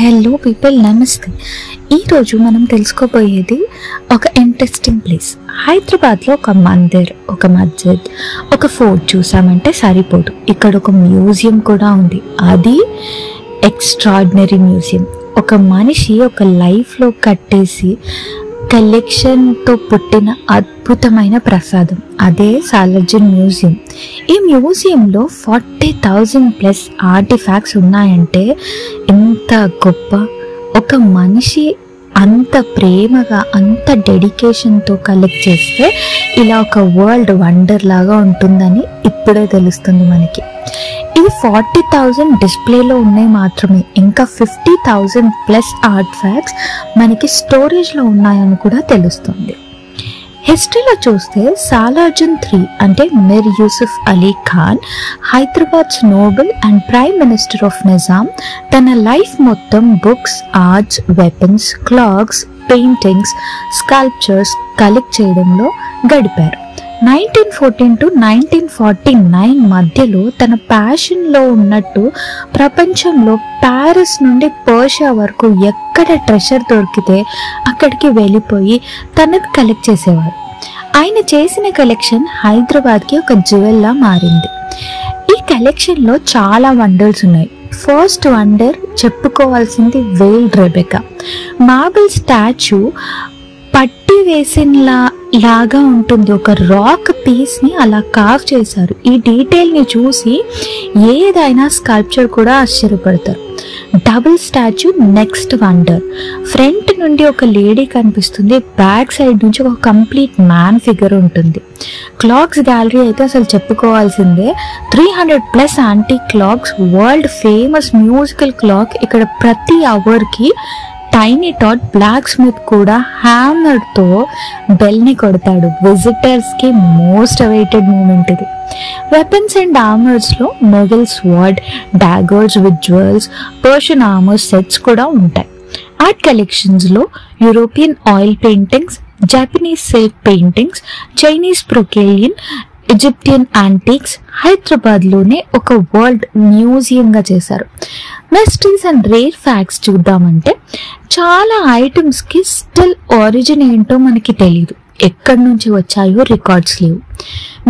Hello people, నమస్తే. ఈరోజు మనం తెలుసుకోబోయేది ఒక ఇంట్రెస్టింగ్ ప్లేస్. హైదరాబాద్లో ఒక మందిర్, ఒక మస్జిద్, ఒక ఫోర్ట్ చూసామంటే సరిపోదు. ఇక్కడ ఒక మ్యూజియం కూడా ఉంది. అది ఎక్స్ట్రాడినరీ మ్యూజియం. ఒక మనిషి ఒక లైఫ్లో కట్టేసి కలెక్షన్తో పుట్టిన అద్భుతమైన ప్రసాదం, అదే సాలార్జంగ్ మ్యూజియం. ఈ మ్యూజియంలో 40,000+ ఆర్టిఫాక్ట్స్ ఉన్నాయంటే ఎంత గొప్ప. ఒక మనిషి అంత ప్రేమగా, అంత డెడికేషన్తో కలెక్ట్ చేస్తే ఇలా ఒక వరల్డ్ వండర్ లాగా ఉంటుందని ఇప్పుడే తెలుస్తుంది మనకి. ఇది 40,000 డిస్ప్లేలో ఉన్నాయి మాత్రమే, ఇంకా 50,000+ ఆర్టిఫాక్ట్స్ మనకి స్టోరేజ్లో ఉన్నాయని కూడా తెలుస్తుంది. హిస్టరీలో చూస్తే సాలార్జంగ్ III అంటే Mir Yusuf Ali Khan, Hyderabad's noble and prime minister of Nizam, తన లైఫ్ మొత్తం books, arts, weapons, clocks, paintings, sculptures collect చేయడంలో గడిపారు. 1914 to 1949 మధ్యలో తన ప్యాషన్లో ఉన్నట్టు ప్రపంచంలో ప్యారిస్ నుండి పర్షియా వరకు ఎక్కడ ట్రెషర్ దొరికితే అక్కడికి వెళ్ళిపోయి తనది కలెక్ట్ చేసేవారు. ఆయన చేసిన కలెక్షన్ హైదరాబాద్కి ఒక జ్యువెల్లా మారింది. ఈ కలెక్షన్లో చాలా వండర్స్ ఉన్నాయి. ఫస్ట్ వండర్ చెప్పుకోవాల్సింది వేల్ రెబెకా. మార్బుల్ స్టాచ్యూ పట్టి వేసిన లాగా ఉంటుంది. ఒక రాక్ పీస్ని అలా కార్వ్ చేశారు. ఈ డీటెయిల్ని చూసి ఏదైనా స్కల్ప్చర్ కూడా ఆశ్చర్యపడతారు. Double statue next wonder. Front నుండి ఒక లేడీ కనిపిస్తుంది, బ్యాక్ సైడ్ నుంచి ఒక కంప్లీట్ మ్యాన్ ఫిగర్ ఉంటుంది. క్లాక్స్ గ్యాలరీ అయితే అసలు చెప్పుకోవాల్సిందే. 300+ antique clocks, world famous musical clock. ఇక్కడ ప్రతి అవర్కి టైనీ టాట్ బ్లాక్ స్మిత్ కూడా హ్యామర్తో బెల్ని కొడతాడు. విజిటర్స్కి మోస్ట్ అవైటెడ్ మూమెంట్ ఇది. వెపన్స్ అండ్ ఆర్మర్స్లో Mughal sword, daggers with jewels, Persian armour sets కూడా ఉంటాయి. ఆర్ట్ కలెక్షన్స్లో European oil paintings, Japanese silk paintings, Chinese బ్రొకేలియన్, Egyptian antiques హైదరాబాద్లోనే ఒక వరల్డ్ మ్యూజియంగా చేశారు. మిస్టరీస్ అండ్ రేర్ ఫ్యాక్ట్స్ చూద్దామంటే చాలా ఐటమ్స్కి స్టిల్ ఒరిజిన్ ఏంటో మనకి తెలియదు, ఎక్కడి నుంచి వచ్చాయో రికార్డ్స్ లేవు.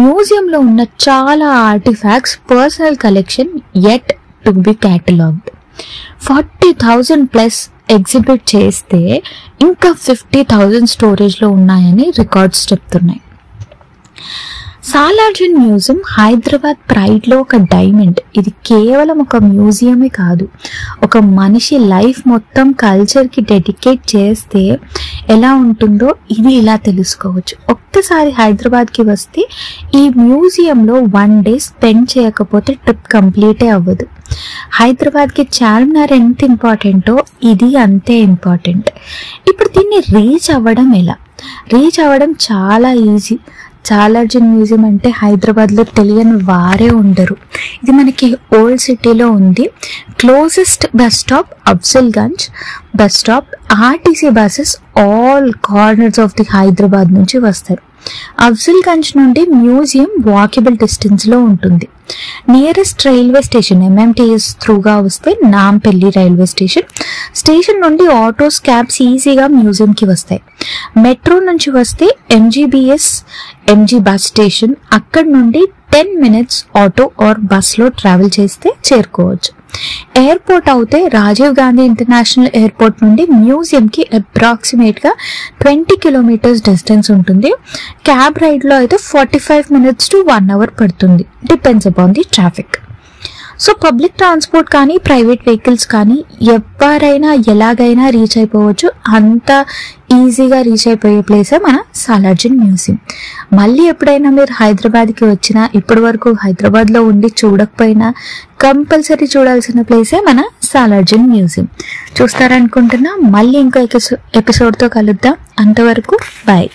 మ్యూజియంలో ఉన్న చాలా artefacts personal collection yet to be catalogued. 40,000+ exhibit చేస్తే ఇంకా 50,000 స్టోరేజ్లో ఉన్నాయని రికార్డ్స్ చెప్తున్నాయి. సాలార్జంగ్ మ్యూజియం హైదరాబాద్ ప్రైడ్లో ఒక డైమండ్. ఇది కేవలం ఒక మ్యూజియమే కాదు, ఒక మనిషి లైఫ్ మొత్తం కల్చర్కి డెడికేట్ చేస్తే ఎలా ఉంటుందో ఇది ఇలా తెలుసుకోవచ్చు. ఒక్కసారి హైదరాబాద్కి వస్తే ఈ మ్యూజియంలో 1 డే స్పెండ్ చేయకపోతే ట్రిప్ కంప్లీటే అవ్వదు. హైదరాబాద్కి చార్మినార్ ఎంత ఇంపార్టెంటో ఇది అంతే ఇంపార్టెంట్. ఇప్పుడు దీన్ని రీచ్ అవ్వడం ఎలా? రీచ్ అవ్వడం చాలా ఈజీ. సాలార్జంగ్ మ్యూజియం అంటే హైదరాబాద్లో తెలియని వారే ఉండరు. ఇది మనకి ఓల్డ్ సిటీలో ఉంది. Closest bus stop Afzalgunj bus stop. RTC buses all corners of the Hyderabad నుంచి వస్తారు. అఫ్జల్గంజ్ నుండి మ్యూజియం వాకబుల్ డిస్టెన్స్లో ఉంటుంది. నియరెస్ట్ రైల్వే స్టేషన్ MMTS త్రూగా వస్తే నాంపల్లి రైల్వే స్టేషన్ నుండి ఆటోస్, క్యాబ్స్ ఈజీగా మ్యూజియంకి వస్తాయి. మెట్రో నుంచి వస్తే MG బస్ స్టేషన్, అక్కడ నుండి 10 minutes ఆటో ఆర్ బస్లో ట్రావెల్ చేస్తే చేరుకోవచ్చు. ఎయిర్పోర్ట్ అయితే రాజీవ్ గాంధీ ఇంటర్నేషనల్ ఎయిర్పోర్ట్ నుండి మ్యూజియంకి అప్రాక్సిమేట్గా 20 kilometers డిస్టెన్స్ ఉంటుంది. క్యాబ్ రైడ్లో అయితే 45 minutes to 1 hour పడుతుంది, depends upon the traffic. So public transport కానీ ప్రైవేట్ వెహికల్స్ కానీ ఎవరైనా ఎలాగైనా రీచ్ అయిపోవచ్చు. అంత ఈజీగా రీచ్ అయిపోయే ప్లేసే మన సాలార్జంగ్ మ్యూజియం. మళ్ళీ ఎప్పుడైనా మీరు హైదరాబాద్కి వచ్చినా, ఇప్పటి వరకు హైదరాబాద్లో ఉండి చూడకపోయినా కంపల్సరీ చూడాల్సిన ప్లేసే మన సాలార్జంగ్ మ్యూజియం. చూస్తారనుకుంటున్నా. మళ్ళీ ఇంకో ఎపిసోడ్తో కలుద్దాం. అంతవరకు బాయ్.